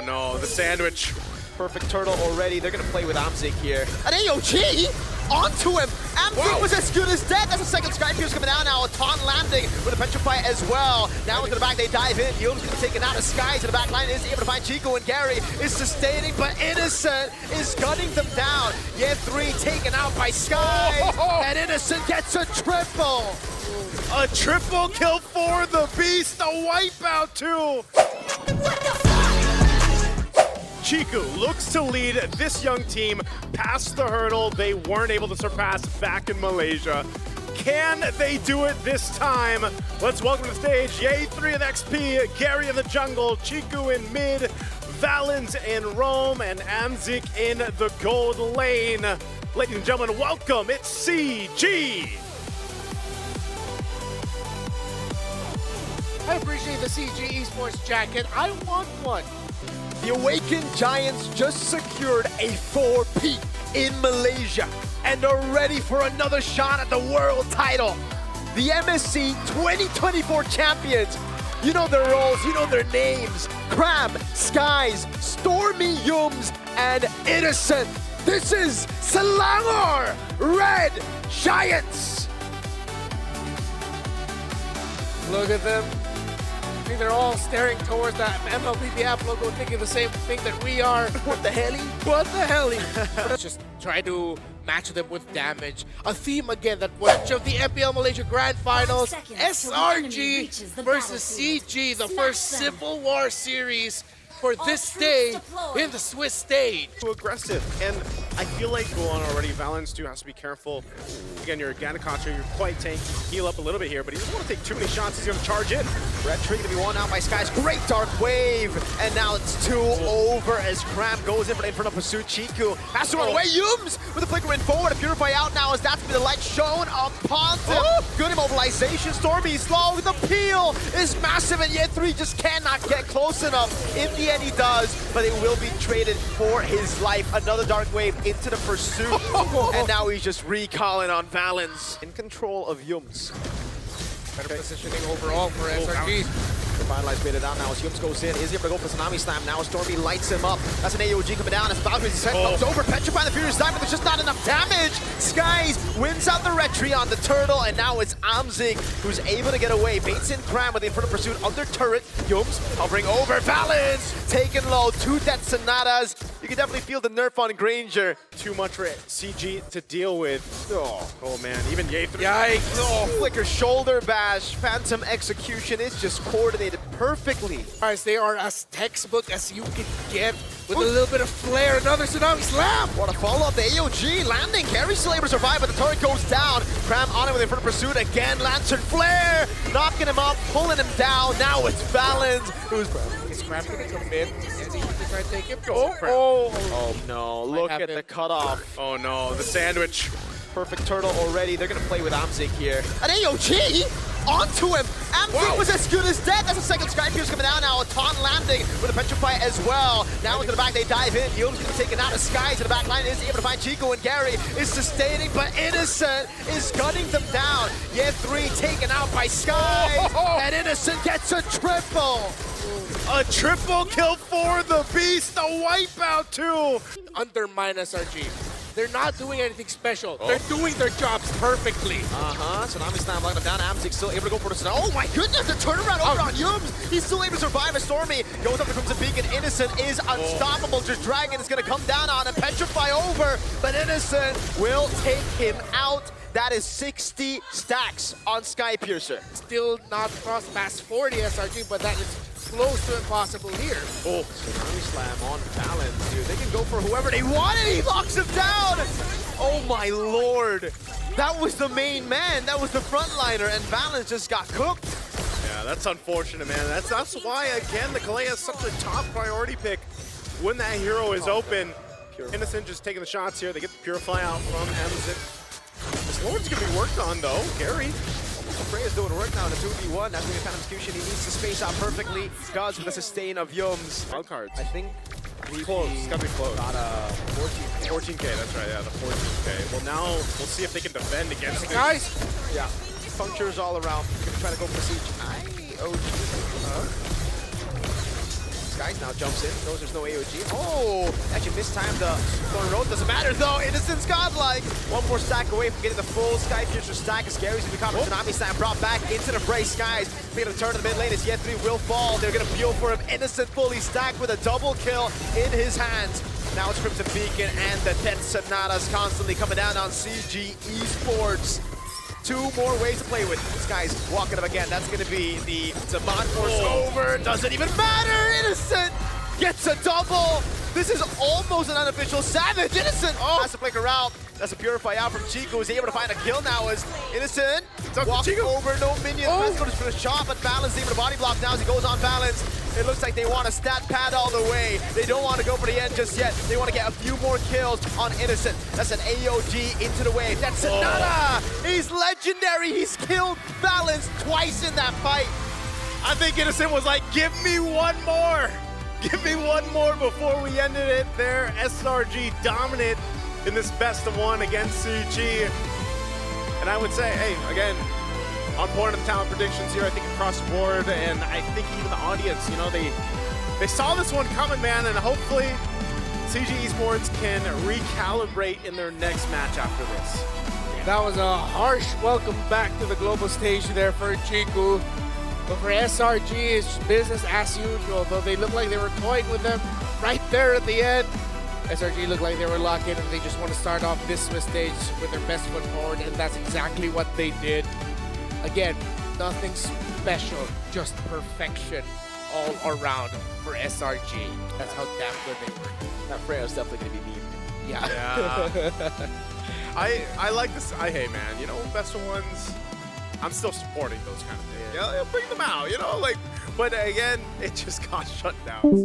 Oh no, the sandwich. Perfect turtle already. They're going to play with Amzik here. An AOG onto him. Amzik was as good as dead. That's a second Sky Pierce coming down now. A taunt landing with a Petrify as well. Now into the back, they dive in. Yum's going to take it out of Skies in the back line. Is able to find Chico, and Gary is sustaining, but Innocent is gunning them down. Yeah, 3 taken out by Skies. And Innocent gets a triple. A triple kill for the Beast. A wipeout too. Chiku looks to lead this young team past the hurdle they weren't able to surpass back in Malaysia. Can they do it this time? Let's welcome to the stage Ye3 of XP, Gary of the jungle, Chiku in mid, Valens in Rome, and Amzik in the gold lane. Ladies and gentlemen, welcome. It's CG. I appreciate the CG Esports jacket. I want one. The Awakened Giants just secured a 4-peat in Malaysia and are ready for another shot at the world title. The MSC 2024 champions. You know their roles, you know their names. Crab, Skies, Stormy Yums, and Innocent. This is Selangor Red Giants. Look at them. I think they're all staring towards that MLBB app logo, thinking the same thing that we are. What the helly? What the hell? Let's just try to match them with damage. A theme again that was of the MPL Malaysia Grand Finals. SRG versus CG, the first Civil War series for this day in the Swiss stage. Too aggressive, and I feel like go on already. Valens too has to be careful. Again, you're a Ganakacha, you're quite tanky. Heal up a little bit here, but he doesn't want to take too many shots. He's going to charge in. Red Tree to be won out by Skies. Great Dark Wave, and now it's 2 over as Cram goes in front of Pursuit. Chiku has to run away. Yums with a flicker in forward. A Purify out now as that's been the light shown upon them. Good immobilization. Stormy slow. The peel is massive, and yet 3 just cannot get close enough. In the end, he does, but it will be traded for his life. Another Dark Wave into the Pursuit, and now he's just recalling on Valens. In control of Yums. Better positioning overall for SRG. The finalized baited out now as Yums goes in. Is he able to go for Tsunami Slam? Now Stormy lights him up. That's an AOG coming down as Valkyrie's set comes over. Petrify the Furious Dive, but there's just not enough damage. Skies wins out the Red Tree on the turtle, and now it's Amzik who's able to get away. Baits in Cram with the Inferno Pursuit under turret. Yums hovering over. Valens taken low. 2 death Sonatas. You can definitely feel the nerf on Granger. Too much for CG to deal with. Oh man, even Ye3. Yikes. Oh, flicker shoulder bash. Phantom execution is just coordinated perfectly. Guys, they are as textbook as you can get with a little bit of flair. Another Tsunami Slam. What a follow-up. The AOG landing. Gary still able to survive, but the turret goes down. Cram on him with Inferno Pursuit. Again, Lantern Flare. Knocking him up, pulling him down. Now it's Valens who's... Is Cram going to come in? Is he going to try to take him? Oh no. Look at the cutoff. Oh no, the sandwich. Perfect turtle already. They're going to play with Amzik here. An AOG onto him. Amzik was as good as dead. That's a second Sky Pierce coming down now. A taunt landing with a Petrify as well. Now into the back, they dive in. Yum's going to take it out of Skies in the back line. Is able to find Chico, and Gary is sustaining, but Innocent is gunning them down. Yeah, 3 taken out by Skies. And Innocent gets a triple. A triple kill for the Beast. A wipeout too. Undermine SRG. They're not doing anything special. They're doing their jobs perfectly. Tsunami Slam locked him down. Amzik still able to go for the Tsunami. Oh my goodness, the turnaround over on Yums. He's still able to survive as Stormy goes up to Crimson Beacon. Innocent is unstoppable. Just Dragon is going to come down on him. Petrify over, but Innocent will take him out. That is 60 stacks on Sky Piercer. Still not crossed past 40 SRG, but that is close to impossible here. Tsunami Slam on Valens, dude. They can go for whoever they want, and he locks him down. Oh my lord. That was the main man. That was the frontliner, and Valens just got cooked. Yeah, that's unfortunate, man. That's why, again, the Kalea is such a top priority pick when that hero is open. Innocent just taking the shots here. They get the Purify out from Amzik. This Lord's going to be worked on, though. Gary. Frey is doing work now in a 2v1. That's going to be execution. He needs to space out perfectly. Does with the sustain of Yums. Wild cards. I think close. It's got to be close. Got a 14K. 14K, that's right. Yeah, the 14K. Well, now we'll see if they can defend against it. Guys! Yeah. Punctures all around. Going to try to go for Siege. Skies now jumps in, knows there's no AOG. Oh, actually mistimed the corner road. Doesn't matter though. Innocent's godlike. One more stack away from getting the full Sky Future stack as Gary's gonna become a Tsunami Slam brought back into the fray. Skies making a turn to the mid lane as Yet 3 will fall. They're gonna peel for him. Innocent fully stacked with a double kill in his hands. Now it's Crimson Beacon and the Death Sonatas constantly coming down on CG Esports. 2 more ways to play with. This guy's walking up again. That's going to be the Demand Force over. Doesn't even matter. Innocent gets a double. This is almost an unofficial Savage. Innocent has to flicker out. That's a Purify out from Chico, who's able to find a kill now as Innocent walking over, no minions. Let's go for a shot, but Balance able to body block now as he goes on Balance. It looks like they want to stat pad all the way. They don't want to go for the end just yet. They want to get a few more kills on Innocent. That's an AOG into the wave. That's Sonata. He's legendary. He's killed Balance twice in that fight. I think Innocent was like, give me one more. Give me one more before we ended it there. SRG dominant in this best of 1 against CG. And I would say, hey, again, on point of the talent predictions here, I think across the board, and I think even the audience, you know, they saw this one coming, man, and hopefully CG Esports can recalibrate in their next match after this. That was a harsh welcome back to the global stage there for Chiku. But for SRG, it's business as usual, though they look like they were toying with them right there at the end. SRG looked like they were locked in and they just want to start off this Swiss stage with their best foot forward, and that's exactly what they did. Again, nothing special, just perfection all around for SRG. That's how damn good they were. That Freya's definitely going to be memed. Yeah. I like this. Hey, man, you know, best of 1s, I'm still supporting those kind of things. Yeah, bring them out, you know, like, but again, it just got shut down.